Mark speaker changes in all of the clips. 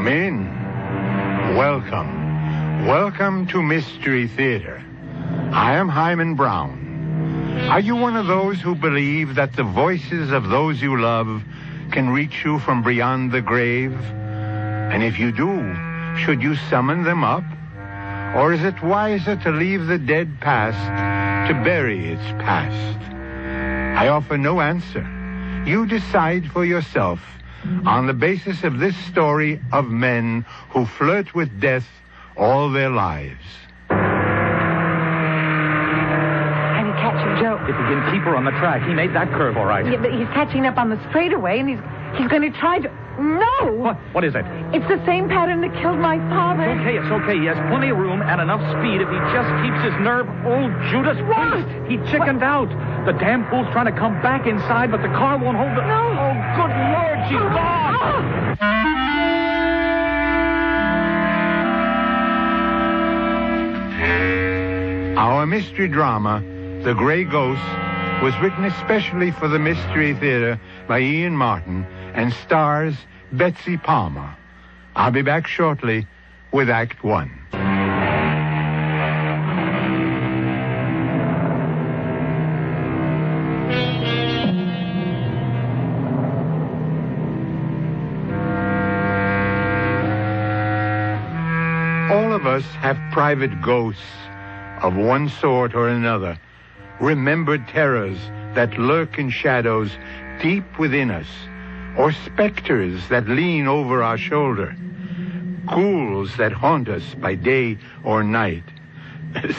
Speaker 1: Come in. Welcome. Welcome to Mystery Theater. I am Hyman Brown. Are you one of those who believe that the voices of those you love can reach you from beyond the grave? And if you do, should you summon them up? Or is it wiser to leave the dead past to bury its past? I offer no answer. You decide for yourself on the basis of this story of men who flirt with death all their lives.
Speaker 2: Can you catch him, Joe?
Speaker 3: If he can keep her on the track, he made that curve all right.
Speaker 2: Yeah, but he's catching up on the straightaway, and he's going to try to... No!
Speaker 3: What is it?
Speaker 2: It's the same pattern that killed my father.
Speaker 3: It's okay. He has plenty of room and enough speed if he just keeps his nerve. Oh, Judas,
Speaker 2: What?
Speaker 3: please. He chickened out. The damn fool's trying to come back inside, but the car won't hold it.
Speaker 2: No.
Speaker 3: Oh, good Lord, she's gone.
Speaker 1: Our mystery drama, The Gray Ghost, was written especially for the Mystery Theater by Ian Martin and stars Betsy Palmer. I'll be back shortly with Act One. All of us have private ghosts of one sort or another, remembered terrors that lurk in shadows deep within us, or specters that lean over our shoulder, ghouls that haunt us by day or night.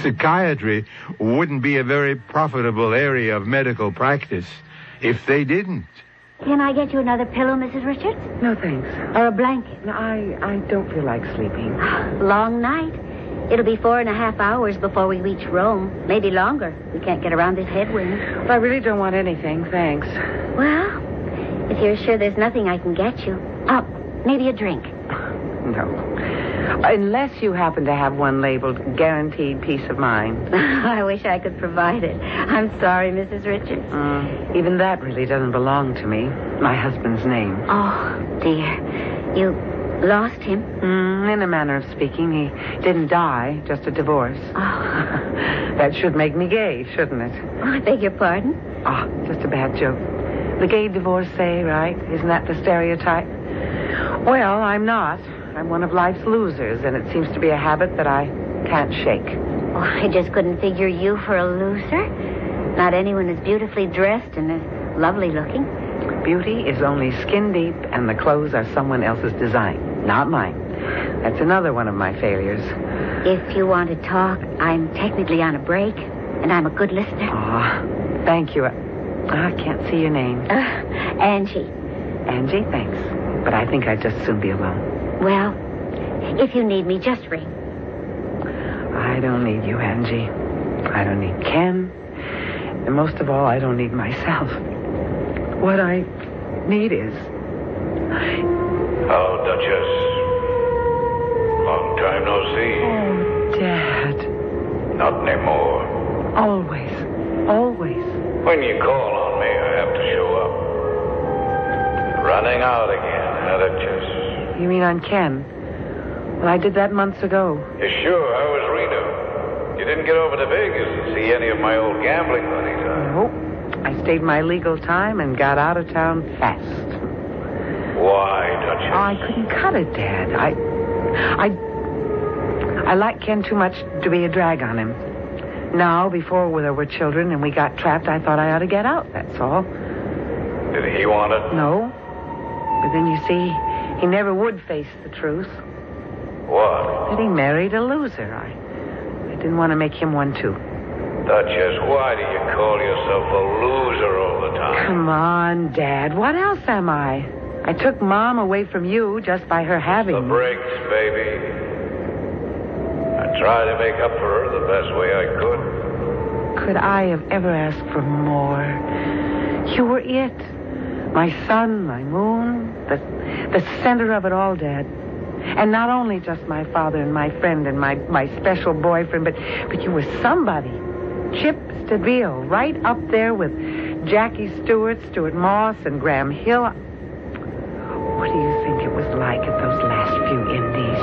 Speaker 1: Psychiatry wouldn't be a very profitable area of medical practice if they didn't.
Speaker 4: Can I get you another pillow, Mrs. Richards?
Speaker 2: No, thanks.
Speaker 4: Or a blanket?
Speaker 2: No, I don't feel like sleeping.
Speaker 4: Long night. It'll be 4.5 hours before we reach Rome. Maybe longer. We can't get around this headwind.
Speaker 2: Well, I really don't want anything, thanks.
Speaker 4: Well, if you're sure there's nothing I can get you. Maybe a drink.
Speaker 2: No. Unless you happen to have one labeled Guaranteed Peace of Mind.
Speaker 4: I wish I could provide it. I'm sorry, Mrs. Richards.
Speaker 2: Even that really doesn't belong to me. My husband's name.
Speaker 4: Oh, dear. You lost him?
Speaker 2: In a manner of speaking. He didn't die, just a divorce.
Speaker 4: Oh.
Speaker 2: That should make me gay, shouldn't it?
Speaker 4: I beg your pardon?
Speaker 2: Oh, just a bad joke. The gay divorcee, right? Isn't that the stereotype? Well, I'm not. I'm one of life's losers, and it seems to be a habit that I can't shake.
Speaker 4: Oh, I just couldn't figure you for a loser. Not anyone as beautifully dressed and as lovely looking.
Speaker 2: Beauty is only skin deep, and the clothes are someone else's design, not mine. That's another one of my failures.
Speaker 4: If you want to talk, I'm technically on a break, and I'm a good listener.
Speaker 2: Oh, thank you. I can't see your name.
Speaker 4: Angie.
Speaker 2: Angie, thanks. But I think I'd just soon be alone.
Speaker 4: Well, if you need me, just ring.
Speaker 2: I don't need you, Angie. I don't need Ken. And most of all, I don't need myself. What I need is...
Speaker 5: Oh, Duchess. Long time no see.
Speaker 2: Oh, Dad.
Speaker 5: Not anymore.
Speaker 2: Always. Always.
Speaker 5: When you call on me, I have to show up. Running out again, huh, Duchess?
Speaker 2: You mean on Ken? Well, I did that months ago.
Speaker 5: You sure? How was Reno? You didn't get over to Vegas and see any of my old gambling buddies, huh?
Speaker 2: Nope. I stayed my legal time and got out of town fast.
Speaker 5: Why, Duchess?
Speaker 2: I couldn't cut it, Dad. I like Ken too much to be a drag on him. Now, before there were children and we got trapped, I thought I ought to get out, that's all.
Speaker 5: Did he want it?
Speaker 2: No. But then you see, he never would face the truth.
Speaker 5: What?
Speaker 2: That he married a loser. I didn't want to make him one, too.
Speaker 5: Duchess, why do you call yourself a loser all the time?
Speaker 2: Come on, Dad. What else am I? I took Mom away from you just by her having
Speaker 5: The
Speaker 2: me.
Speaker 5: breaks, baby. I tried to make up for her the best way I could.
Speaker 2: Could I have ever asked for more? You were it. My sun, my moon, the center of it all, Dad. And not only just my father and my friend and my special boyfriend, but you were somebody. Chip Stabile, right up there with Jackie Stewart, Stuart Moss, and Graham Hill. what do you think it was like at those last few indies?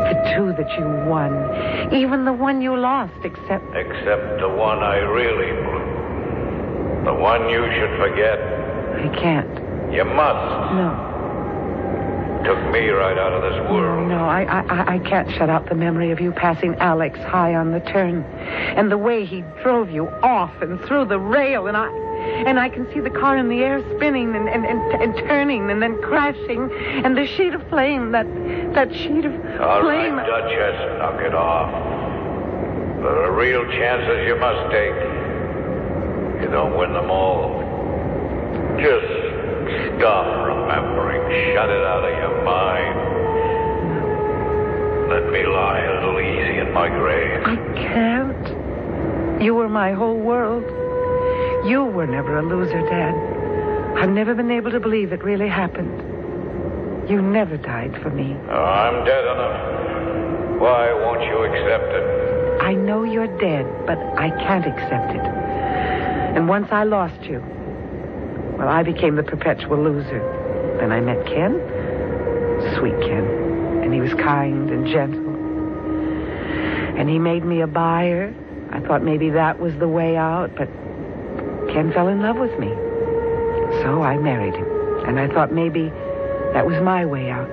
Speaker 2: The two that you won. Even the one you lost, except...
Speaker 5: Except the one I really blew. The one you should forget.
Speaker 2: I can't.
Speaker 5: You must.
Speaker 2: No.
Speaker 5: Took me right out of this world.
Speaker 2: No, I can't shut out the memory of you passing Alex high on the turn. And the way he drove you off and through the rail. And I can see the car in the air spinning and turning and then crashing. And the sheet of flame, that sheet of
Speaker 5: All
Speaker 2: flame.
Speaker 5: right, Duchess, knock it off. There are real chances you must take. You don't win them all. Just stop remembering. Shut it out of your mind. Let me lie a little easy in my grave.
Speaker 2: I can't. You were my whole world. You were never a loser, Dad. I've never been able to believe it really happened. You never died for me.
Speaker 5: Oh, I'm dead enough. Why won't you accept it?
Speaker 2: I know you're dead, but I can't accept it. And once I lost you, well, I became the perpetual loser. Then I met Ken. Sweet Ken. And he was kind and gentle. And he made me a buyer. I thought maybe that was the way out, but Ken fell in love with me. So I married him. And I thought maybe that was my way out.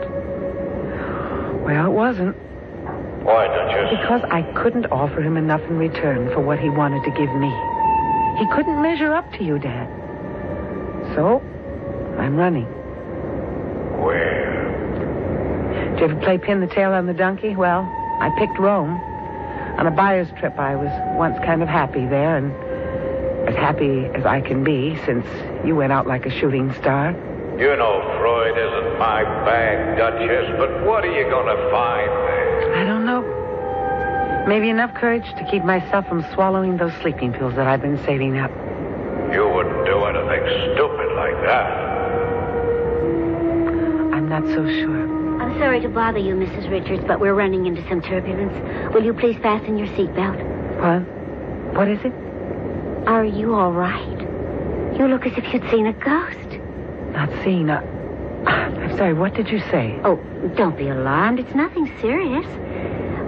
Speaker 2: Well, it wasn't.
Speaker 5: Why, Duchess?
Speaker 2: Because I couldn't offer him enough in return for what he wanted to give me. He couldn't measure up to you, Dad. So, I'm running.
Speaker 5: Where?
Speaker 2: Did you ever play pin the tail on the donkey? Well, I picked Rome. On a buyer's trip, I was once kind of happy there, and as happy as I can be since you went out like a shooting star.
Speaker 5: You know Freud isn't my bag, Duchess, but what are you going to find there?
Speaker 2: I don't know. Maybe enough courage to keep myself from swallowing those sleeping pills that I've been saving up.
Speaker 5: You wouldn't do anything stupid like that.
Speaker 2: I'm not so sure.
Speaker 4: I'm sorry to bother you, Mrs. Richards, but we're running into some turbulence. Will you please fasten your seatbelt?
Speaker 2: What? What is it?
Speaker 4: Are you all right? You look as if you'd seen a ghost.
Speaker 2: Not seen. I'm sorry, what did you say?
Speaker 4: Oh, don't be alarmed. It's nothing serious.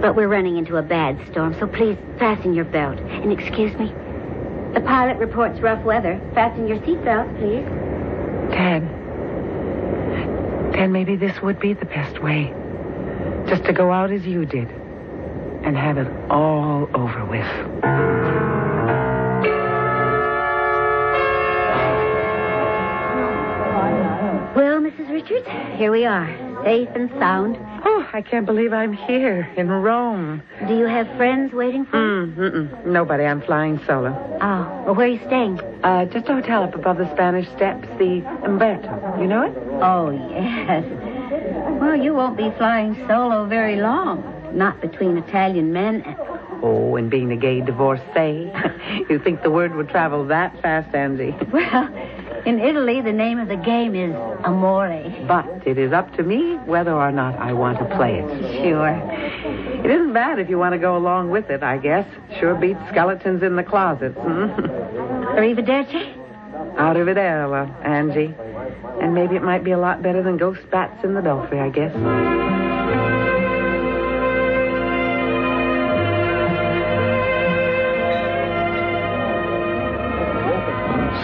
Speaker 4: But we're running into a bad storm, so please fasten your belt. And excuse me. The pilot reports rough weather. Fasten your seatbelt, please.
Speaker 2: Dad, maybe this would be the best way. Just to go out as you did. And have it all over with.
Speaker 4: Well, Mrs. Richards, here we are. Safe and sound.
Speaker 2: Oh, I can't believe I'm here in Rome.
Speaker 4: Do you have friends waiting for you?
Speaker 2: Nobody. I'm flying solo.
Speaker 4: Oh, well, where are you staying?
Speaker 2: Just a hotel up above the Spanish Steps, the Umberto. You know it?
Speaker 4: Oh, yes. Well, you won't be flying solo very long. Not between Italian men.
Speaker 2: Oh, and being a gay divorcee. You think the word would travel that fast, Angie?
Speaker 4: Well, in Italy, the name of the game is amore.
Speaker 2: But it is up to me whether or not I want to play it.
Speaker 4: Sure.
Speaker 2: It isn't bad if you want to go along with it, I guess. Sure beats skeletons in the closets.
Speaker 4: Arrivederci?
Speaker 2: Arrivederla, Angie. And maybe it might be a lot better than ghost bats in the belfry, I guess.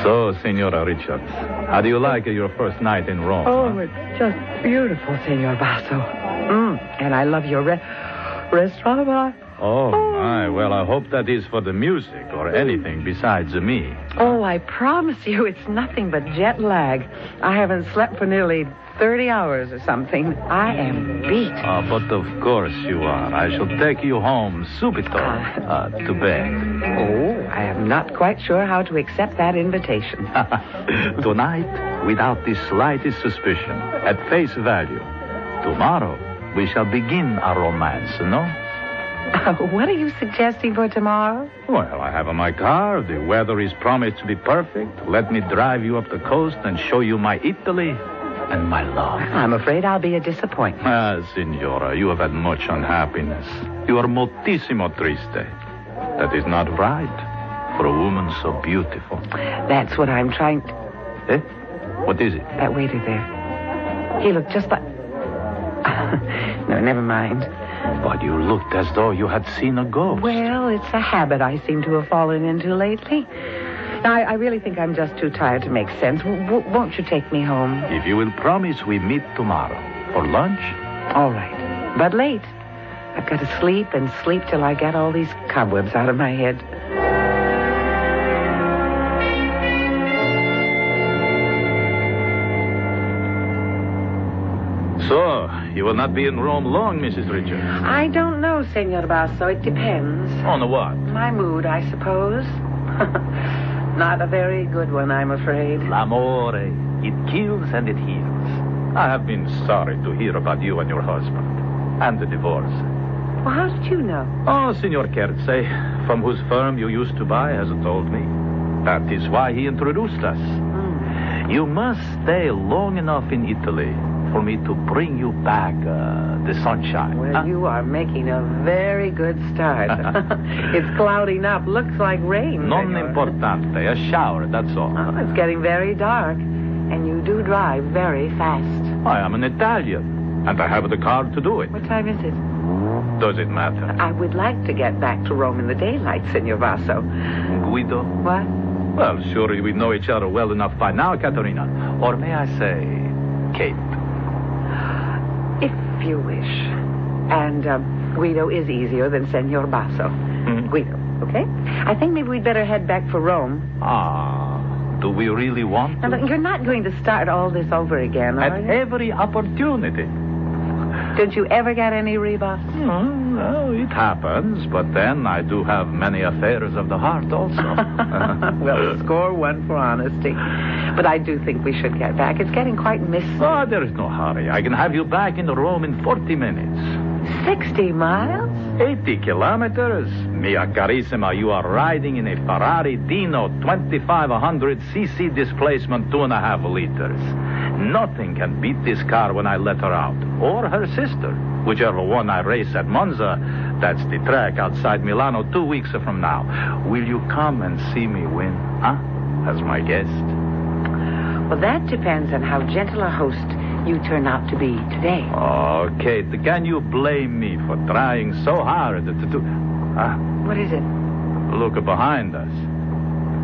Speaker 6: So, Senora Richards, how do you like your first night in Rome?
Speaker 2: Oh, it's just beautiful, Senor Basso. And I love your restaurant.
Speaker 6: Oh, my. Well, I hope that is for the music or anything besides me.
Speaker 2: Oh, I promise you it's nothing but jet lag. I haven't slept for nearly 30 hours or something. I am beat.
Speaker 6: But of course you are. I shall take you home subito to bed.
Speaker 2: Oh, I am not quite sure how to accept that invitation.
Speaker 6: Tonight, without the slightest suspicion, at face value. Tomorrow, we shall begin our romance, no?
Speaker 2: What are you suggesting for tomorrow?
Speaker 6: Well, I have my car. The weather is promised to be perfect. Let me drive you up the coast and show you my Italy and my love.
Speaker 2: I'm afraid I'll be a disappointment.
Speaker 6: Signora, you have had much unhappiness. You are moltissimo triste. That is not right for a woman so beautiful.
Speaker 2: That's what I'm trying to...
Speaker 6: Eh? What is it?
Speaker 2: That waiter there. He looked just like... No, never mind.
Speaker 6: But you looked as though you had seen a ghost.
Speaker 2: Well, it's a habit I seem to have fallen into lately. Now, I really think I'm just too tired to make sense. Won't you take me home?
Speaker 6: If you will promise we meet tomorrow for lunch.
Speaker 2: All right. But late. I've got to sleep and sleep till I get all these cobwebs out of my head.
Speaker 6: So, you will not be in Rome long, Mrs. Richards.
Speaker 2: I don't know, Senor Basso. It depends.
Speaker 6: On what?
Speaker 2: My mood, I suppose. Not a very good one, I'm afraid.
Speaker 6: L'amore. It kills and it heals. I have been sorry to hear about you and your husband. And the divorce.
Speaker 2: Well, how did you know?
Speaker 6: Oh, Signor Kerze, from whose firm you used to buy, has told me. That is why he introduced us. You must stay long enough in Italy for me to bring you back the sunshine.
Speaker 2: Well, you are making a very good start. It's clouding up. Looks like rain.
Speaker 6: Non importante. A shower, that's all.
Speaker 2: Oh, it's getting very dark. And you do drive very fast.
Speaker 6: I am an Italian, and I have the car to do it.
Speaker 2: What time is it?
Speaker 6: Does it matter?
Speaker 2: I would like to get back to Rome in the daylight, Senor Basso.
Speaker 6: Guido?
Speaker 2: What?
Speaker 6: Well, surely we know each other well enough by now, Caterina. Or may I say, Kate?
Speaker 2: If you wish. And Guido is easier than Senor Basso. Guido, okay? I think maybe we'd better head back for Rome.
Speaker 6: Do we really want to?
Speaker 2: Now, look, you're not going to start all this over again, are
Speaker 6: At
Speaker 2: you?
Speaker 6: every opportunity.
Speaker 2: Don't you ever get any rebuffs?
Speaker 6: Well, it happens, but then I do have many affairs of the heart also.
Speaker 2: Well, score one for honesty. But I do think we should get back. It's getting quite misty.
Speaker 6: Oh, there is no hurry. I can have you back in Rome in 40 minutes.
Speaker 2: 60 miles?
Speaker 6: 80 kilometers. Mia carissima, you are riding in a Ferrari Dino 2500cc displacement 2.5 liters. Nothing can beat this car when I let her out. Or her sister. Whichever one I race at Monza. That's the track outside Milano 2 weeks from now. Will you come and see me win, as my guest?
Speaker 2: Well, that depends on how gentle a host you turn out to be today.
Speaker 6: Oh, Kate, can you blame me for trying so hard to do...
Speaker 2: What is it?
Speaker 6: Look behind us.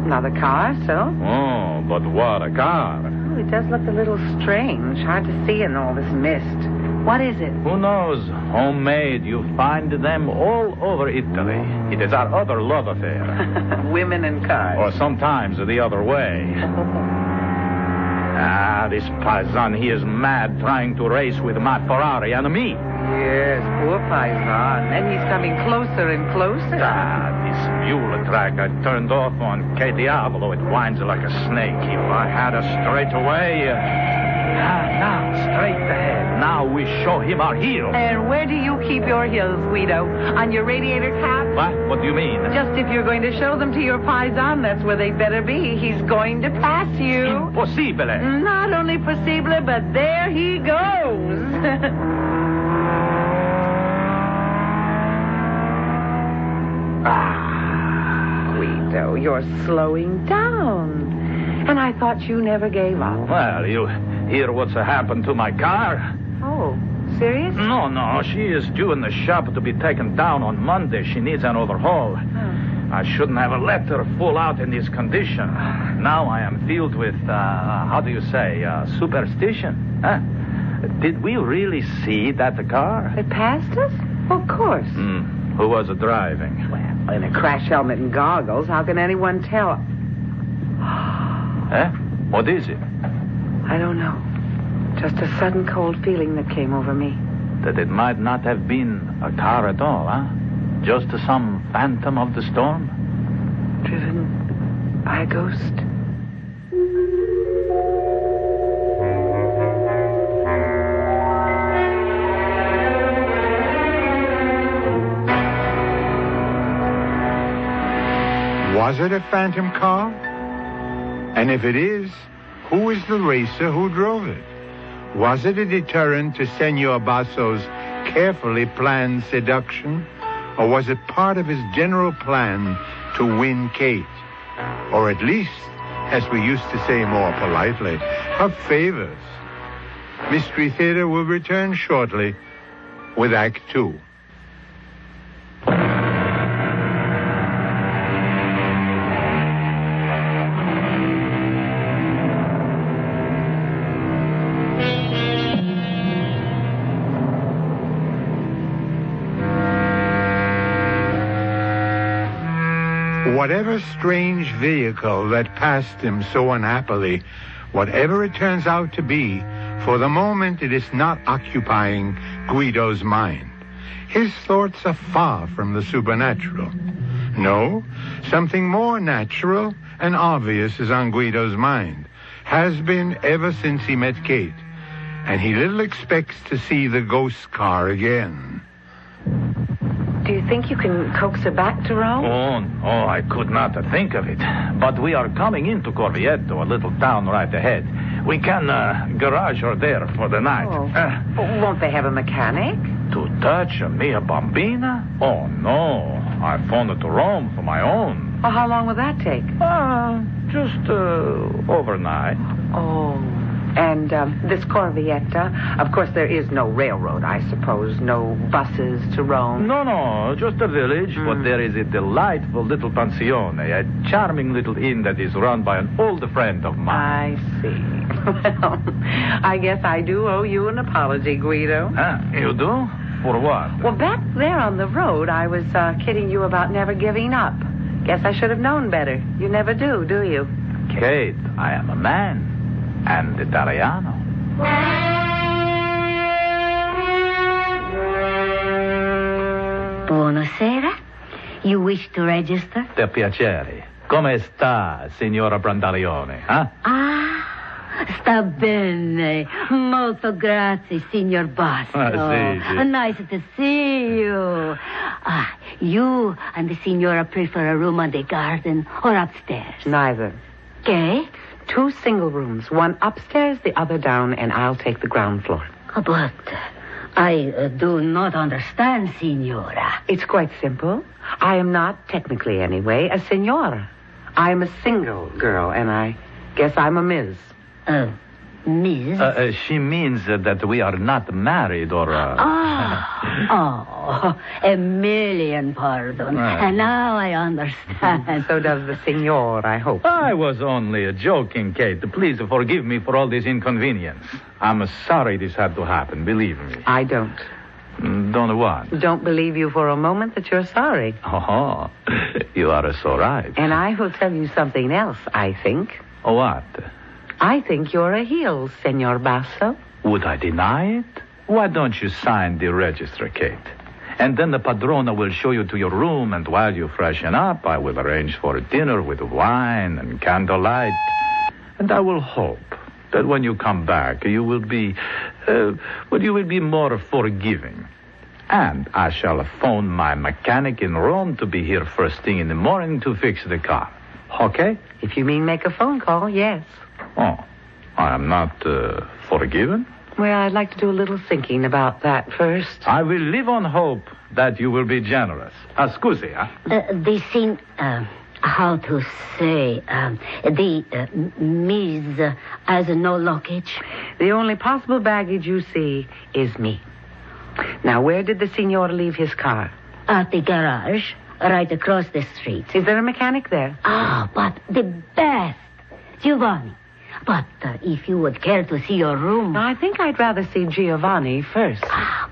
Speaker 2: Another car, so?
Speaker 6: Oh, but what a car.
Speaker 2: Oh, it does look a little strange. Hard to see in all this mist. What is it?
Speaker 6: Who knows? Homemade. You find them all over Italy. It is our other love affair.
Speaker 2: Women and cars.
Speaker 6: Or sometimes the other way. This paisan, he is mad trying to race with my Ferrari and me.
Speaker 2: Yes, poor paisan. Then he's coming closer and closer.
Speaker 6: This mule track I turned off on Che Diavolo. It winds like a snake. If I had a straightaway... now, straight ahead. Now we show him our heel.
Speaker 2: And where do you keep your heels, Guido? On your radiator cap?
Speaker 6: What do you mean?
Speaker 2: Just if you're going to show them to your paisan, that's where they better be. He's going to pass you.
Speaker 6: Impossibile.
Speaker 2: Not only possible, but there he goes. Guido, you're slowing down. And I thought you never gave up.
Speaker 6: Well, you hear what's happened to my car?
Speaker 2: Oh, serious?
Speaker 6: No. She is due in the shop to be taken down on Monday. She needs an overhaul. I shouldn't have let her fall out in this condition. Now I am filled with, superstition. Did we really see that car?
Speaker 2: It passed us? Of course.
Speaker 6: Who was driving?
Speaker 2: Well, in a crash helmet and goggles, how can anyone tell?
Speaker 6: What is it?
Speaker 2: I don't know. Just a sudden cold feeling that came over me.
Speaker 6: That it might not have been a car at all, Just some phantom of the storm?
Speaker 2: Driven by a ghost.
Speaker 1: Was it a phantom car? And if it is, who is the racer who drove it? Was it a deterrent to Senor Basso's carefully planned seduction? Or was it part of his general plan to win Kate? Or at least, as we used to say more politely, her favors? Mystery Theater will return shortly with Act Two. Whatever strange vehicle that passed him so unhappily, whatever it turns out to be, for the moment it is not occupying Guido's mind. His thoughts are far from the supernatural. No, something more natural and obvious is on Guido's mind, has been ever since he met Kate, and he little expects to see the ghost car again.
Speaker 2: Do you think you can coax her back to Rome?
Speaker 6: Oh, no, I could not think of it. But we are coming into Corvietto, a little town right ahead. We can garage her there for the night.
Speaker 2: Oh. Won't they have a mechanic?
Speaker 6: To touch a mia bambina? Oh, no. I phoned it to Rome for my own.
Speaker 2: Well, how long will that take?
Speaker 6: Just overnight.
Speaker 2: Oh. And this Corvietta, of course, there is no railroad, I suppose. No buses to Rome.
Speaker 6: No, just a village. But there is a delightful little pensione, a charming little inn that is run by an old friend of mine.
Speaker 2: I see. Well, I guess I do owe you an apology, Guido.
Speaker 6: You do? For what?
Speaker 2: Well, back there on the road, I was kidding you about never giving up. Guess I should have known better. You never do you?
Speaker 6: Kate, I am a man. And Italiano.
Speaker 4: Buonasera. You wish to register?
Speaker 6: Per piacere. Come sta, signora Brandalione, huh?
Speaker 4: Sta bene. Molto grazie, signor Basso.
Speaker 6: Sì.
Speaker 4: Nice to see you. You and the signora prefer a room on the garden or upstairs?
Speaker 2: Neither.
Speaker 4: Okay.
Speaker 2: 2 single rooms, one upstairs, the other down, and I'll take the ground floor.
Speaker 4: But I do not understand, signora.
Speaker 2: It's quite simple. I am not, technically anyway, a signora. I am a single girl, and I guess I'm a Ms.
Speaker 4: Miss?
Speaker 6: She means that we are not married or...
Speaker 4: a million pardons. And now I understand.
Speaker 2: So does the signor, I hope.
Speaker 6: I was only joking, Kate. Please forgive me for all this inconvenience. I'm sorry this had to happen, believe me.
Speaker 2: I don't.
Speaker 6: Don't what?
Speaker 2: Don't believe you for a moment that you're sorry.
Speaker 6: Oh, you are so right.
Speaker 2: And I will tell you something else, I think.
Speaker 6: What?
Speaker 2: I think you're a heel, Senor Basso.
Speaker 6: Would I deny it? Why don't you sign the register, Kate? And then the padrona will show you to your room, and while you freshen up, I will arrange for a dinner with wine and candlelight. And I will hope that when you come back, you will be, you will be more forgiving. And I shall phone my mechanic in Rome to be here first thing in the morning to fix the car. Okay?
Speaker 2: If you mean make a phone call, yes.
Speaker 6: Oh, I am not forgiven?
Speaker 2: Well, I'd like to do a little thinking about that first.
Speaker 6: I will live on hope that you will be generous. Scusi, huh?
Speaker 4: How to say, the Miss has no luggage.
Speaker 2: The only possible baggage you see is me. Now, where did the signor leave his car?
Speaker 4: At the garage, right across the street.
Speaker 2: Is there a mechanic there?
Speaker 4: But the best, Giovanni. But if you would care to see your room...
Speaker 2: Now, I think I'd rather see Giovanni first.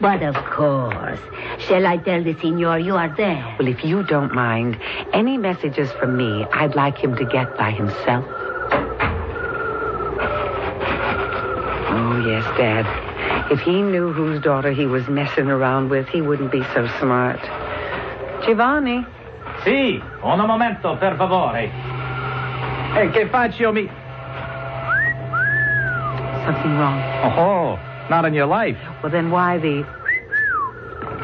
Speaker 4: But of course. Shall I tell the signor you are there?
Speaker 2: Well, if you don't mind, any messages from me I'd like him to get by himself. Oh, yes, Dad. If he knew whose daughter he was messing around with, he wouldn't be so smart. Giovanni?
Speaker 3: Sì, un momento, per favore. Che faccio mi...
Speaker 2: Something wrong.
Speaker 6: Oh, not in your life.
Speaker 2: Well, then why the...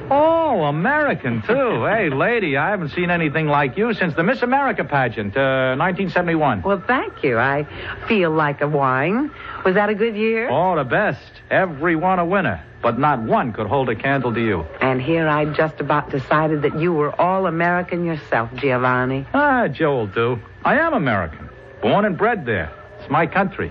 Speaker 6: Oh, American, too. Hey, lady, I haven't seen anything like you since the Miss America pageant, 1971.
Speaker 2: Well, thank you. I feel like a wine. Was that a good year?
Speaker 6: Oh, the best. Every one a winner. But not one could hold a candle to you.
Speaker 2: And here I'd just about decided that you were all American yourself, Giovanni.
Speaker 6: Joel, too. I am American. Born and bred there. It's my country.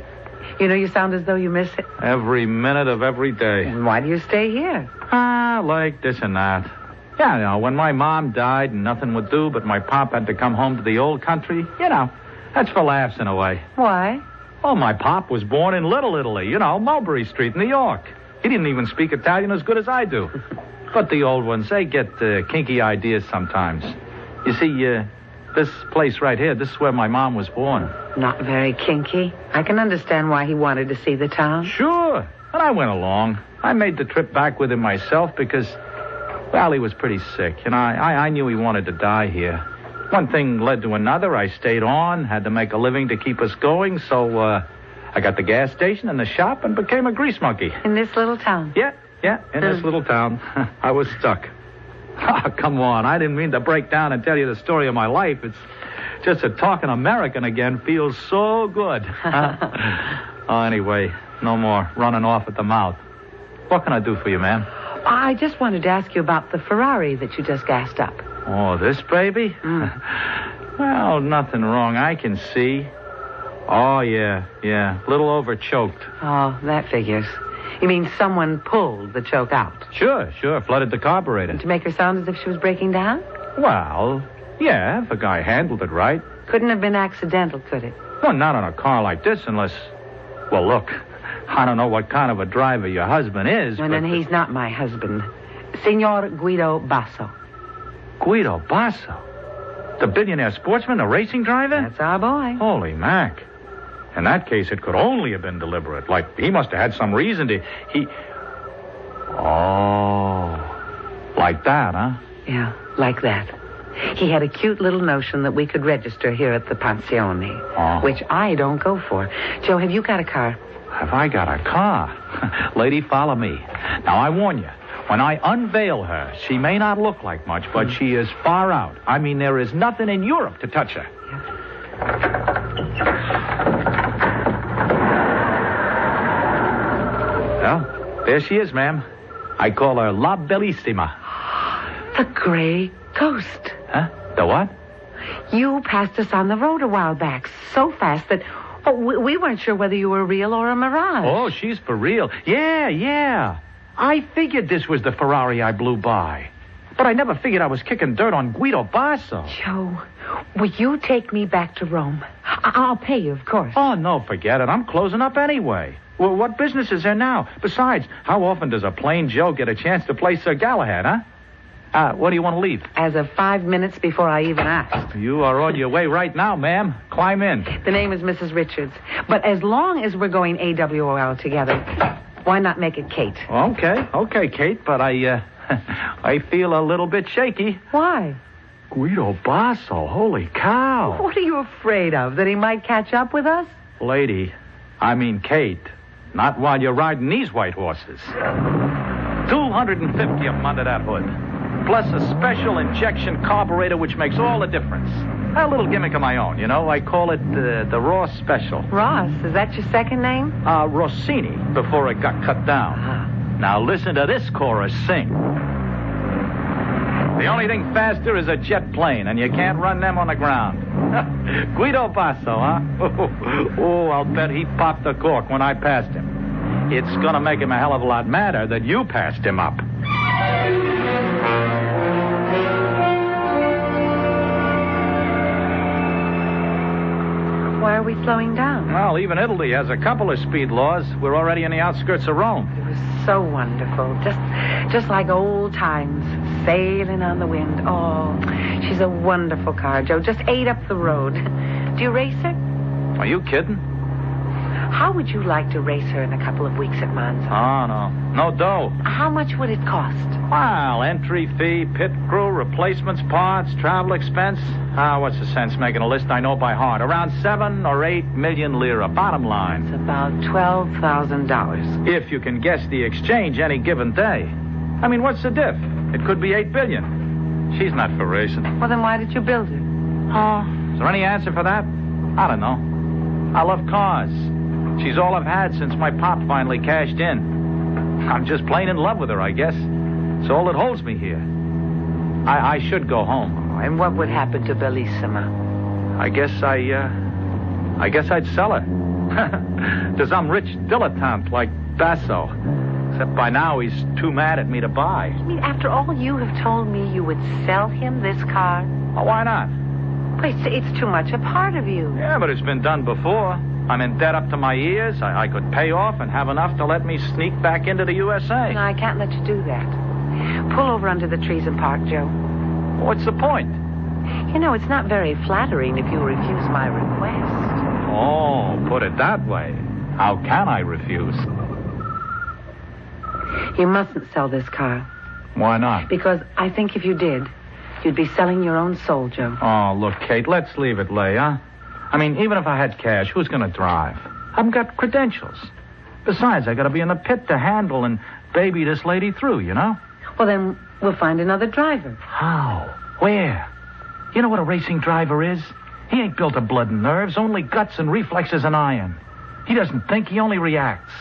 Speaker 2: You know, you sound as though you miss it.
Speaker 6: Every minute of every day.
Speaker 2: And why do you stay here?
Speaker 6: Like this and that. Yeah, you know, when my mom died and nothing would do, but my pop had to come home to the old country, you know, that's for laughs in a way.
Speaker 2: Why?
Speaker 6: Oh, my pop was born in Little Italy, you know, Mulberry Street, New York. He didn't even speak Italian as good as I do. But the old ones, they get kinky ideas sometimes. You see, this place right here, this is where my mom was born.
Speaker 2: Not very kinky. I can understand why he wanted to see the town.
Speaker 6: Sure. And I went along. I made the trip back with him myself because, well, he was pretty sick. And I knew he wanted to die here. One thing led to another. I stayed on, had to make a living to keep us going, so I got the gas station and the shop and became a grease monkey.
Speaker 2: In this little town?
Speaker 6: Yeah, in this little town. I was stuck. Oh, come on. I didn't mean to break down and tell you the story of my life. It's just that talking American again feels so good. Oh, anyway, no more running off at the mouth. What can I do for you, ma'am?
Speaker 2: I just wanted to ask you about the Ferrari that you just gassed up.
Speaker 6: Oh, this baby? Well, nothing wrong. I can see. Oh, yeah. Little over-choked.
Speaker 2: Oh, that figures. You mean someone pulled the choke out?
Speaker 6: Sure. Flooded the carburetor.
Speaker 2: To make her sound as if she was breaking down?
Speaker 6: Well, yeah, if a guy handled it right.
Speaker 2: Couldn't have been accidental, could it?
Speaker 6: Well, not on a car like this unless... Well, look, I don't know what kind of a driver your husband is,
Speaker 2: And then he's not my husband. Signor Guido Basso.
Speaker 6: Guido Basso? The billionaire sportsman, the racing driver?
Speaker 2: That's our boy.
Speaker 6: Holy Mac. In that case, it could only have been deliberate. Like, he must have had some reason to... Oh. Like that, huh?
Speaker 2: Yeah, like that. He had a cute little notion that we could register here at the Pensione, which I don't go for. Joe, have you got a car?
Speaker 6: Have I got a car? Lady, follow me. Now, I warn you, when I unveil her, she may not look like much, but she is far out. I mean, there is nothing in Europe to touch her. Well, there she is, ma'am. I call her La Bellissima.
Speaker 2: The gray ghost.
Speaker 6: Huh? The what?
Speaker 2: You passed us on the road a while back so fast that we weren't sure whether you were real or a mirage.
Speaker 6: Oh, she's for real. Yeah. I figured this was the Ferrari I blew by. But I never figured I was kicking dirt on Guido Basso.
Speaker 2: Joe, will you take me back to Rome? I'll pay you, of course.
Speaker 6: Oh, no, forget it. I'm closing up anyway. Well, what business is there now? Besides, how often does a plain Joe get a chance to play Sir Galahad, huh? What do you want to leave?
Speaker 2: As of 5 minutes before I even asked.
Speaker 6: You are on your way right now, ma'am. Climb in.
Speaker 2: The name is Mrs. Richards. But as long as we're going AWOL together, why not make it Kate?
Speaker 6: Okay, Kate, but I feel a little bit shaky.
Speaker 2: Why?
Speaker 6: Guido Basso, holy cow.
Speaker 2: What are you afraid of? That he might catch up with us?
Speaker 6: Lady, I mean Kate, not while you're riding these white horses. 250 of them under that hood. Plus a special injection carburetor which makes all the difference. A little gimmick of my own, you know. I call it the Ross Special.
Speaker 2: Ross? Is that your second name?
Speaker 6: Rossini, before it got cut down. Now listen to this chorus sing. The only thing faster is a jet plane, and you can't run them on the ground. Guido Basso, huh? Oh, I'll bet he popped the cork when I passed him. It's going to make him a hell of a lot madder that you passed him up.
Speaker 2: Why are we slowing down?
Speaker 6: Well, even Italy has a couple of speed laws. We're already in the outskirts of Rome.
Speaker 2: It was so wonderful. Just like old times, sailing on the wind. Oh, she's a wonderful car, Joe. Just ate up the road. Do you race her?
Speaker 6: Are you kidding?
Speaker 2: How would you like to race her in a couple of weeks at Monza?
Speaker 6: Oh, no. No dough.
Speaker 2: How much would it cost?
Speaker 6: Well, entry fee, pit crew, replacements, parts, travel expense. What's the sense making a list I know by heart? Around 7 or 8 million lira, bottom line.
Speaker 2: It's about $12,000.
Speaker 6: If you can guess the exchange any given day. I mean, what's the diff? It could be 8 billion. She's not for racing.
Speaker 2: Well, then why did you build her?
Speaker 6: Is there any answer for that? I don't know. I love cars. She's all I've had since my pop finally cashed in. I'm just plain in love with her, I guess. It's all that holds me here. I should go home.
Speaker 2: And what would happen to Bellissima?
Speaker 6: I guess I'd sell her. To some rich dilettante like Basso. Except by now he's too mad at me to buy.
Speaker 2: I mean, after all you have told me, you would sell him this car?
Speaker 6: Well, why not?
Speaker 2: Well, it's too much a part of you.
Speaker 6: Yeah, but it's been done before. I'm in debt up to my ears. I could pay off and have enough to let me sneak back into the USA.
Speaker 2: No, I can't let you do that. Pull over under the trees and park, Joe.
Speaker 6: What's the point?
Speaker 2: You know, it's not very flattering if you refuse my request.
Speaker 6: Oh, put it that way. How can I refuse?
Speaker 2: You mustn't sell this car.
Speaker 6: Why not?
Speaker 2: Because I think if you did, you'd be selling your own soul, Joe.
Speaker 6: Oh, look, Kate, let's leave it lay, huh? I mean, even if I had cash, who's going to drive? I haven't got credentials. Besides, I got to be in the pit to handle and baby this lady through, you know?
Speaker 2: Well, then we'll find another driver.
Speaker 6: How? Where? You know what a racing driver is? He ain't built of blood and nerves, only guts and reflexes and iron. He doesn't think, he only reacts.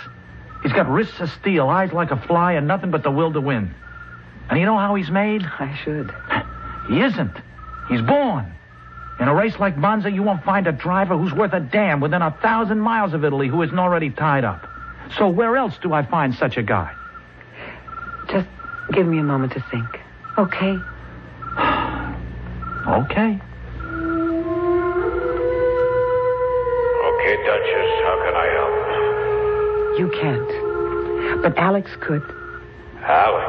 Speaker 6: He's got wrists of steel, eyes like a fly, and nothing but the will to win. And you know how he's made?
Speaker 2: I should.
Speaker 6: He isn't. He's born. In a race like Monza, you won't find a driver who's worth a damn within 1,000 miles of Italy who isn't already tied up. So where else do I find such a guy?
Speaker 2: Just give me a moment to think. Okay?
Speaker 6: Okay.
Speaker 5: Okay, Duchess, how can I help?
Speaker 2: You can't. But Alex could.
Speaker 5: Alex?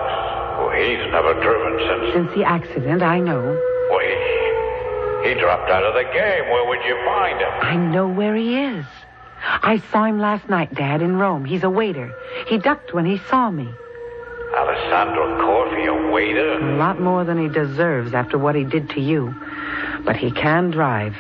Speaker 5: Well, he's never driven since...
Speaker 2: Since the accident, I know.
Speaker 5: Well, he dropped out of the game. Where would you find him?
Speaker 2: I know where he is. I saw him last night, Dad, in Rome. He's a waiter. He ducked when he saw me.
Speaker 5: Alessandro Corfi, a waiter?
Speaker 2: A lot more than he deserves after what he did to you. But he can drive.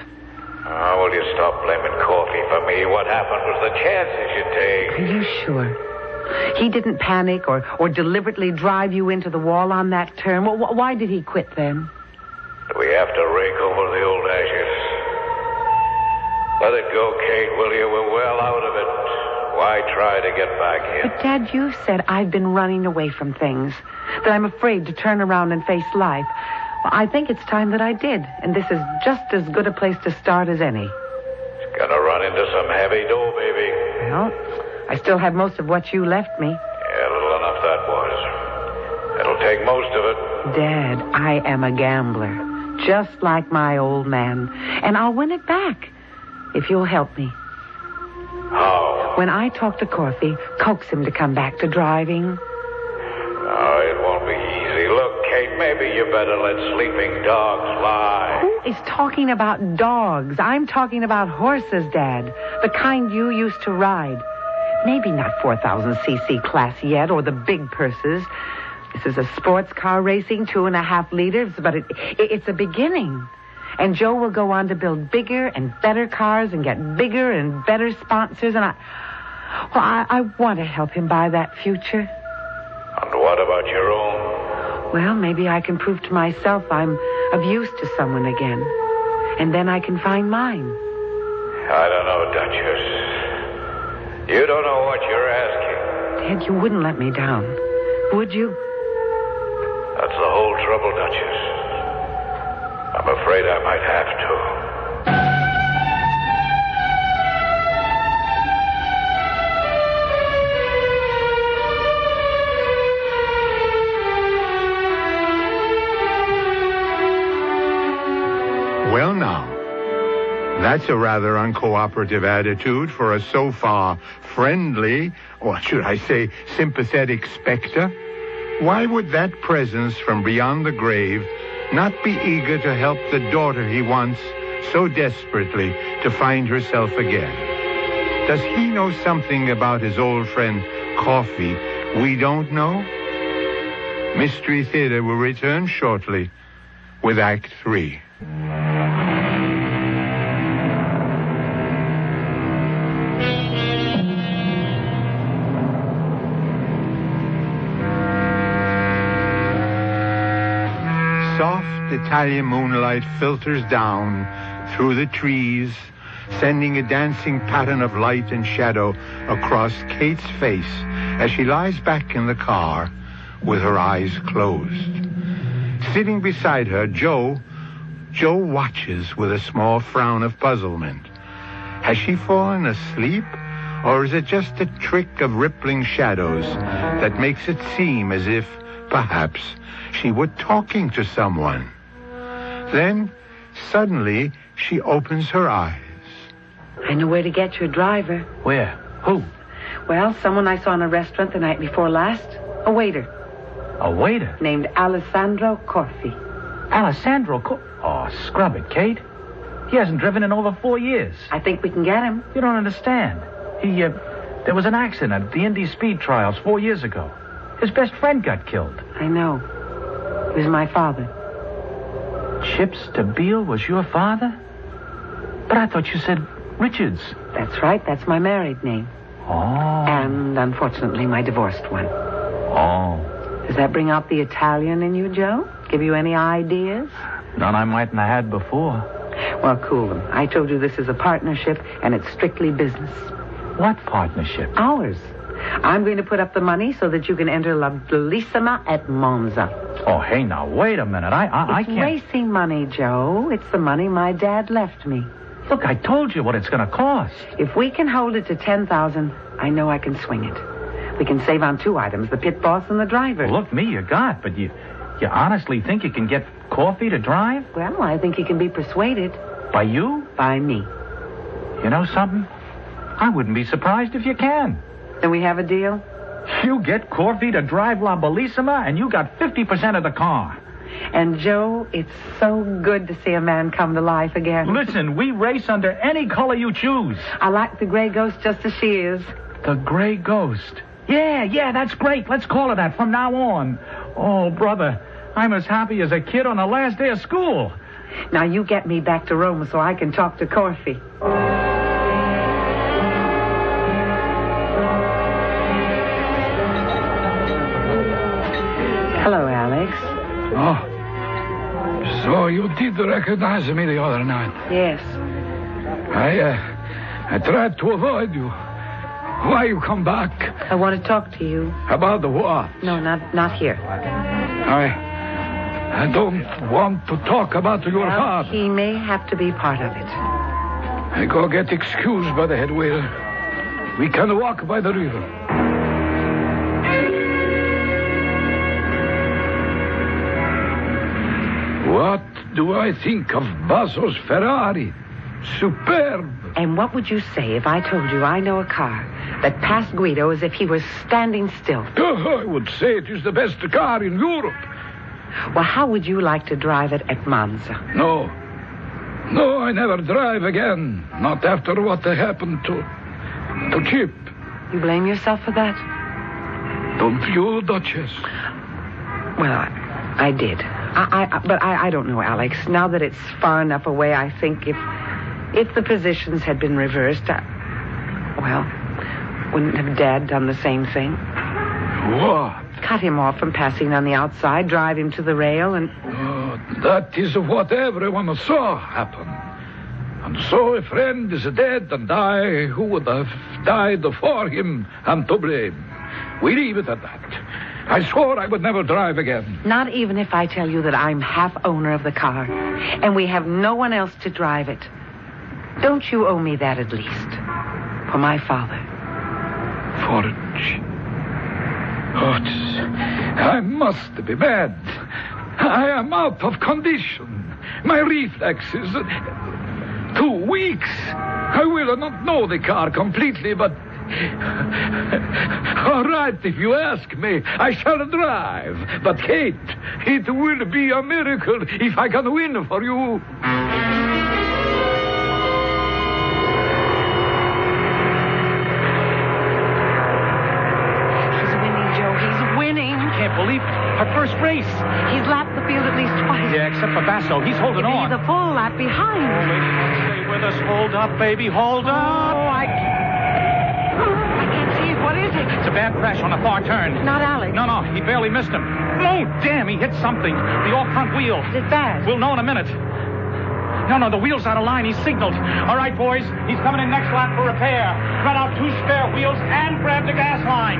Speaker 5: Oh, will you stop blaming Corfi for me? What happened was the chances you take.
Speaker 2: Are you sure? He didn't panic or deliberately drive you into the wall on that turn. Well, why did he quit then?
Speaker 5: We have to rake over the old ashes. Let it go, Kate, will you? We're well out of it. Why try to get back in?
Speaker 2: But, Dad, you said I've been running away from things, that I'm afraid to turn around and face life. Well, I think it's time that I did, and this is just as good a place to start as any.
Speaker 5: It's gonna run into some heavy dough, baby.
Speaker 2: Well, I still have most of what you left me.
Speaker 5: Yeah, little enough that was. It'll take most of it.
Speaker 2: Dad, I am a gambler, just like my old man, and I'll win it back if you'll help me.
Speaker 5: How?
Speaker 2: When I talk to Corfi, coax him to come back to driving.
Speaker 5: Oh, it won't be easy. Look, Kate, maybe you better let sleeping dogs lie.
Speaker 2: Who is talking about dogs? I'm talking about horses, Dad. The kind you used to ride. Maybe not 4,000cc class yet, or the big purses. This is a sports car racing, 2.5 liters, but it's a beginning. And Joe will go on to build bigger and better cars and get bigger and better sponsors. And I want to help him buy that future.
Speaker 5: And what about your own?
Speaker 2: Well, maybe I can prove to myself I'm of use to someone again. And then I can find mine.
Speaker 5: I don't know, Duchess. You don't know what you're asking.
Speaker 2: Dad, you wouldn't let me down, would you?
Speaker 5: That's the whole trouble, Duchess. I'm afraid I might have to.
Speaker 1: Well, now, that's a rather uncooperative attitude for a so far friendly, or should I say sympathetic specter. Why would that presence from beyond the grave not be eager to help the daughter he wants so desperately to find herself again? Does he know something about his old friend Coffee we don't know? Mystery Theater will return shortly with Act 3. Soft Italian moonlight filters down through the trees, sending a dancing pattern of light and shadow across Kate's face as she lies back in the car with her eyes closed. Sitting beside her, Joe watches with a small frown of puzzlement. Has she fallen asleep? Or is it just a trick of rippling shadows that makes it seem as if, perhaps, she were talking to someone? Then, suddenly, she opens her eyes.
Speaker 2: I know where to get your driver.
Speaker 6: Where? Who?
Speaker 2: Well, someone I saw in a restaurant the night before last. A waiter.
Speaker 6: A waiter?
Speaker 2: Named Alessandro Corfi.
Speaker 6: Oh, scrub it, Kate. He hasn't driven in over 4 years.
Speaker 2: I think we can get him.
Speaker 6: You don't understand. There was an accident at the Indy Speed Trials 4 years ago. His best friend got killed.
Speaker 2: I know. He was my father.
Speaker 6: Chip Stabile was your father? But I thought you said Richards.
Speaker 2: That's right. That's my married name.
Speaker 6: Oh.
Speaker 2: And, unfortunately, my divorced one.
Speaker 6: Oh.
Speaker 2: Does that bring out the Italian in you, Joe? Give you any ideas?
Speaker 6: None I mightn't have had before.
Speaker 2: Well, cool them. I told you this is a partnership, and it's strictly business.
Speaker 6: What partnership?
Speaker 2: Ours. I'm going to put up the money so that you can enter La Bellissima at Monza.
Speaker 6: Oh, hey, now, wait a minute. I
Speaker 2: It's
Speaker 6: can't...
Speaker 2: racing money, Joe. It's the money my dad left me.
Speaker 6: Look, I told you what it's going to cost.
Speaker 2: If we can hold it to 10,000, I know I can swing it. We can save on 2 items, the pit boss and the driver.
Speaker 6: Well, look, me, you got, but you honestly think you can get Corfi to drive?
Speaker 2: Well, I think he can be persuaded.
Speaker 6: By you?
Speaker 2: By me.
Speaker 6: You know something? I wouldn't be surprised if you can.
Speaker 2: Then we have a deal?
Speaker 6: You get Corfi to drive La Bellissima, and you got 50% of the car.
Speaker 2: And, Joe, it's so good to see a man come to life again.
Speaker 6: Listen, we race under any color you choose.
Speaker 2: I like the gray ghost just as she is.
Speaker 6: The Gray Ghost. Yeah, that's great. Let's call it that from now on. Oh, brother, I'm as happy as a kid on the last day of school.
Speaker 2: Now, you get me back to Rome so I can talk to Corfi. Hello, Alex.
Speaker 7: Oh. So you did recognize me the other night.
Speaker 2: Yes.
Speaker 7: I tried to avoid you. Why you come back?
Speaker 2: I want to talk to you.
Speaker 7: About the what?
Speaker 2: No, not here.
Speaker 7: I don't want to talk about your
Speaker 2: Well,
Speaker 7: father.
Speaker 2: he may have to be part of it.
Speaker 7: I go get excused by the head waiter. We can walk by the river. What do I think of Basso's Ferrari? Superb.
Speaker 2: And what would you say if I told you I know a car that passed Guido as if he was standing still?
Speaker 7: I would say it is the best car in Europe.
Speaker 2: Well, how would you like to drive it at Monza?
Speaker 7: No, I never drive again. Not after what happened to Chip.
Speaker 2: You blame yourself for that?
Speaker 7: Don't you, Duchess?
Speaker 2: Well, I did. But I don't know, Alex. Now that it's far enough away, I think if the positions had been reversed, wouldn't have Dad done the same thing?
Speaker 7: What?
Speaker 2: Cut him off from passing on the outside, drive him to the rail, and...
Speaker 7: That is what everyone saw happen. And so a friend is dead, and I, who would have died for him, am to blame. We leave it at that. I swore I would never drive again.
Speaker 2: Not even if I tell you that I'm half owner of the car, and we have no one else to drive it. Don't you owe me that at least? For my father.
Speaker 7: Forge. I must be mad. I am out of condition. My reflexes... 2 weeks. I will not know the car completely, but... All right, if you ask me, I shall drive. But, Kate, it will be a miracle if I can win for you.
Speaker 2: He's winning, Joe. He's winning.
Speaker 3: Can't believe our first race.
Speaker 2: He's lapped the field at least twice.
Speaker 3: Yeah, except for Basso. He's holding on.
Speaker 2: He's a full lap behind.
Speaker 3: Stay with us. Hold up, baby. Hold up.
Speaker 2: I can't see it. What is it?
Speaker 3: It's a bad crash on a far turn.
Speaker 2: Not Alex.
Speaker 3: No, he barely missed him. Oh, damn, he hit something. The off front wheel.
Speaker 2: Is it bad?
Speaker 3: We'll know in a minute. No, the wheel's out of line. He's signaled. All right, boys. He's coming in next lap for repair. Run out 2 spare wheels and grab the gas line.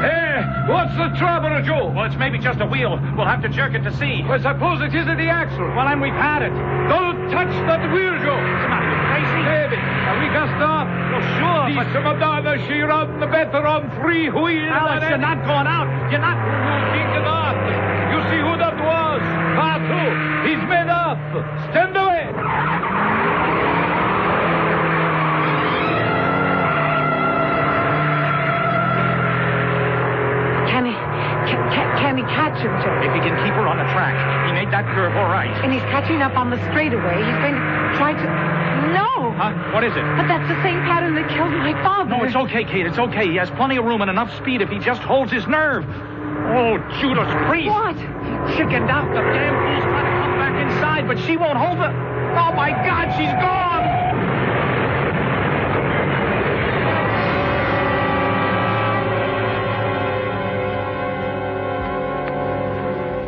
Speaker 7: Hey, What's the trouble, Joe?
Speaker 3: Well, it's maybe just a wheel. We'll have to jerk it to see.
Speaker 7: I suppose it isn't the axle.
Speaker 3: Well, then we've had it.
Speaker 7: Don't touch that wheel, Joe.
Speaker 3: What's the matter? You crazy?
Speaker 7: David, are we got stop?
Speaker 3: Well, sure, but...
Speaker 7: The Madonna, she run the better on 3 wheels.
Speaker 3: Alex, you're not going out. You're not...
Speaker 7: Think not. You see who that was? Pato. He's made up. Stand away.
Speaker 2: Can he catch him, Joe?
Speaker 3: If he can keep her on the track. He made that curve all right.
Speaker 2: And he's catching up on the straightaway. He's going to try to... No!
Speaker 3: Huh? What is it?
Speaker 2: But that's the same pattern that killed my father.
Speaker 3: No, it's okay, Kate. It's okay. He has plenty of room and enough speed if he just holds his nerve. Oh, Judas Priest.
Speaker 2: What?
Speaker 3: He chickened out. The damn fool's trying to come back inside, but she won't hold the... Oh, my God, she's gone!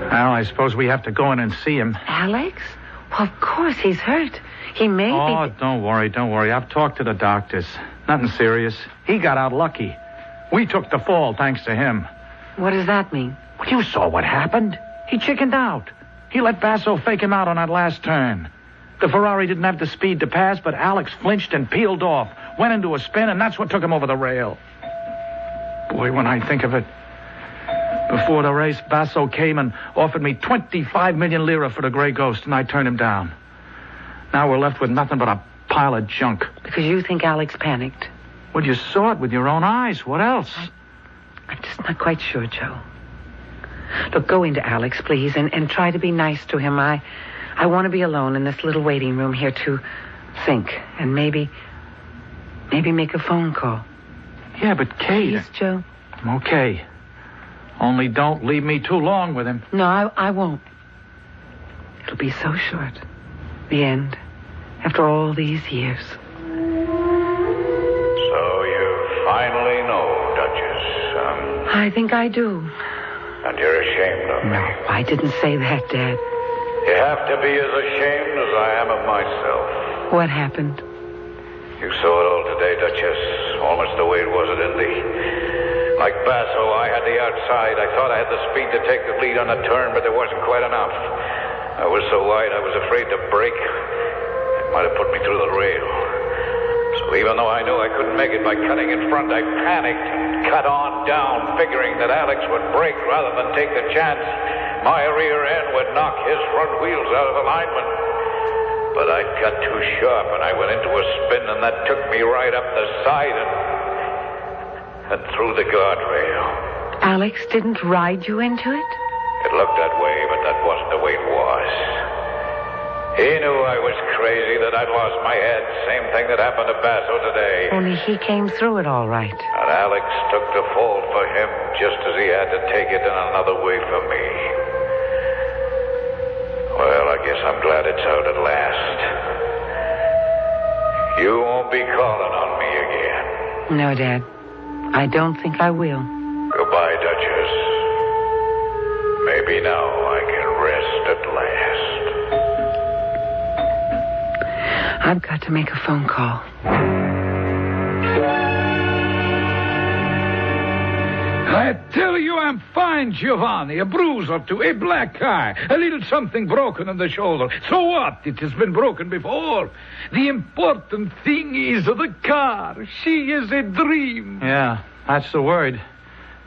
Speaker 3: Well, I suppose we have to go in and see him.
Speaker 2: Alex? Well, of course, he's hurt. He may be...
Speaker 6: Oh, don't worry. I've talked to the doctors. Nothing serious. He got out lucky. We took the fall thanks to him.
Speaker 2: What does that mean?
Speaker 6: Well, you saw what happened. He chickened out. He let Basso fake him out on that last turn. The Ferrari didn't have the speed to pass, but Alex flinched and peeled off, went into a spin, and that's what took him over the rail. Boy, when I think of it, before the race, Basso came and offered me 25 million lira for the Grey Ghost, and I turned him down. Now we're left with nothing but a pile of junk.
Speaker 2: Because you think Alex panicked.
Speaker 6: Well, you saw it with your own eyes. What else?
Speaker 2: I'm just not quite sure, Joe. Look, go into Alex, please, and try to be nice to him. I want to be alone in this little waiting room here to think and maybe make a phone call.
Speaker 6: Yeah, but Kate...
Speaker 2: Please, Joe.
Speaker 6: Okay. Only don't leave me too long with him.
Speaker 2: No, I won't. It'll be so short. The end. After all these years.
Speaker 5: So you finally know, Duchess.
Speaker 2: I think I do.
Speaker 5: And you're ashamed of me.
Speaker 2: No, I didn't say that, Dad.
Speaker 5: You have to be as ashamed as I am of myself.
Speaker 2: What happened?
Speaker 5: You saw it all today, Duchess. Almost the way it was at Indy. Like Basso, I had the outside. I thought I had the speed to take the lead on a turn, but there wasn't quite enough. I was so wide, I was afraid to brake. It might have put me through the rail. So even though I knew I couldn't make it by cutting in front, I panicked and cut on down, figuring that Alex would brake rather than take the chance my rear end would knock his front wheels out of alignment. But I cut too sharp, and I went into a spin, and that took me right up the side and through the guardrail.
Speaker 2: Alex didn't ride you into it?
Speaker 5: It looked that way, but that wasn't the way it was. He knew I was crazy, that I'd lost my head. Same thing that happened to Basso today.
Speaker 2: Only he came through it all right.
Speaker 5: And Alex took the fall for him just as he had to take it in another way for me. Well, I guess I'm glad it's out at last. You won't be calling on me again.
Speaker 2: No, Dad. I don't think I will.
Speaker 5: Goodbye, Duchess. Maybe now I can rest at last.
Speaker 2: I've got to make a phone call.
Speaker 7: I tell you I'm fine, Giovanni. A bruise or two, a black eye, a little something broken in the shoulder. So what? It has been broken before. The important thing is the car. She is a dream.
Speaker 6: Yeah, that's the word.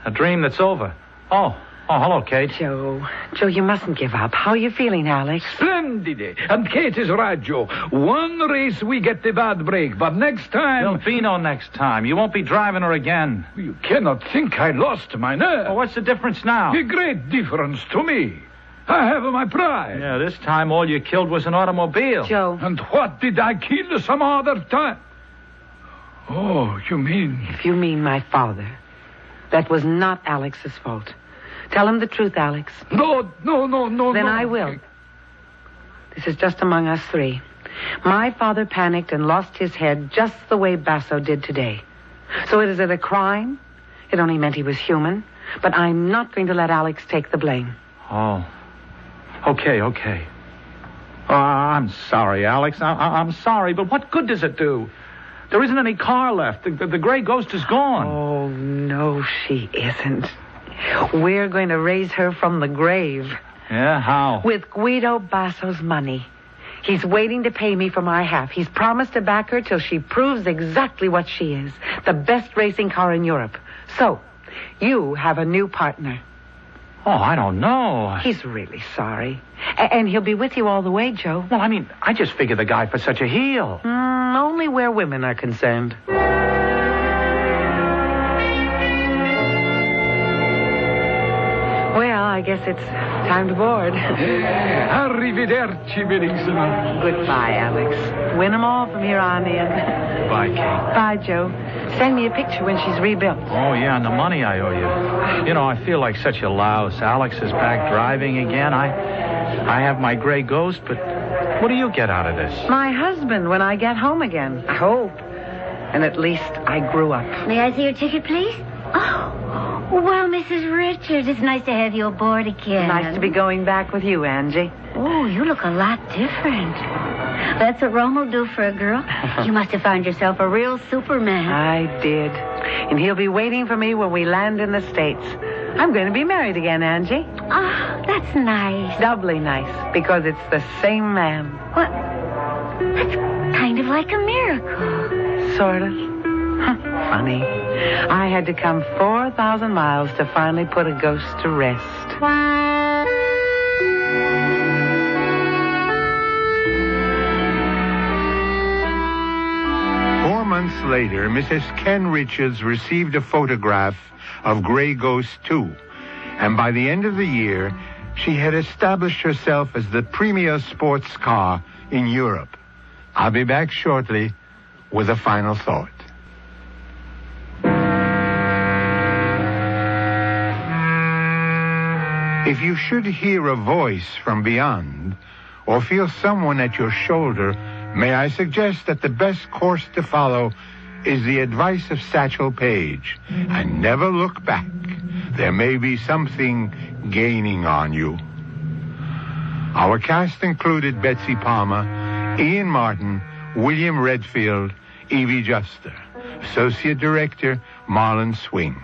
Speaker 6: A dream that's over. Oh, hello, Kate.
Speaker 2: Joe, you mustn't give up. How are you feeling, Alex?
Speaker 7: Splendid. And Kate is right, Joe. One race we get the bad break, but next time...
Speaker 6: There'll be no next time. You won't be driving her again.
Speaker 7: You cannot think I lost my nerve.
Speaker 6: Well, what's the difference now?
Speaker 7: A great difference to me. I have my pride.
Speaker 6: Yeah, this time all you killed was an automobile.
Speaker 2: Joe.
Speaker 7: And what did I kill some other time? Oh, you mean...
Speaker 2: If you mean my father, that was not Alex's fault. Tell him the truth, Alex.
Speaker 7: No.
Speaker 2: Then I will. This is just among us three. My father panicked and lost his head just the way Basso did today. So is it a crime? It only meant he was human. But I'm not going to let Alex take the blame.
Speaker 6: Oh. Okay. Oh, I'm sorry, Alex. I'm sorry, but what good does it do? There isn't any car left. The Grey Ghost is gone.
Speaker 2: Oh, no, she isn't. We're going to raise her from the grave.
Speaker 6: Yeah, how?
Speaker 2: With Guido Basso's money. He's waiting to pay me for my half. He's promised to back her till she proves exactly what she is. The best racing car in Europe. So, you have a new partner.
Speaker 6: Oh, I don't know.
Speaker 2: He's really sorry. And he'll be with you all the way, Joe.
Speaker 6: Well, I mean, I just figured the guy for such a heel.
Speaker 2: Only where women are concerned. Well, I guess it's time to board.
Speaker 7: Arrivederci, benissimo.
Speaker 2: Goodbye, Alex. Win 'em all from here on in.
Speaker 6: Bye, Kate.
Speaker 2: Bye, Joe. Send me a picture when she's rebuilt.
Speaker 6: Oh, yeah, and the money I owe you. You know, I feel like such a louse. Alex is back driving again. I have my gray ghost, but what do you get out of this?
Speaker 2: My husband when I get home again. I hope. And at least I grew up.
Speaker 4: May I see your ticket, please? Oh, well, Mrs. Richards, it's nice to have you aboard again.
Speaker 2: Nice to be going back with you, Angie.
Speaker 4: Oh, you look a lot different. That's what Rome will do for a girl. You must have found yourself a real Superman.
Speaker 2: I did. And he'll be waiting for me when we land in the States. I'm going to be married again, Angie.
Speaker 4: Ah, that's nice.
Speaker 2: Doubly nice, because it's the same man.
Speaker 4: What? That's kind of like a miracle.
Speaker 2: Sort of. Funny. I had to come 4,000 miles to finally put a ghost to rest.
Speaker 1: 4 months later, Mrs. Ken Richards received a photograph of Grey Ghost 2. And by the end of the year, she had established herself as the premier sports car in Europe. I'll be back shortly with a final thought. If you should hear a voice from beyond or feel someone at your shoulder, may I suggest that the best course to follow is the advice of Satchel Paige. And never look back. There may be something gaining on you. Our cast included Betsy Palmer, Ian Martin, William Redfield, Evie Juster. Associate Director, Marlon Swing.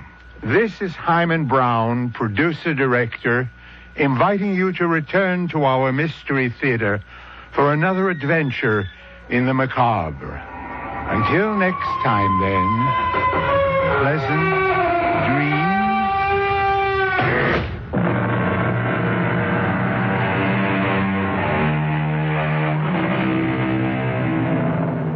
Speaker 1: This is Hyman Brown, producer-director, inviting you to return to our Mystery Theater for another adventure in the macabre. Until next time, then...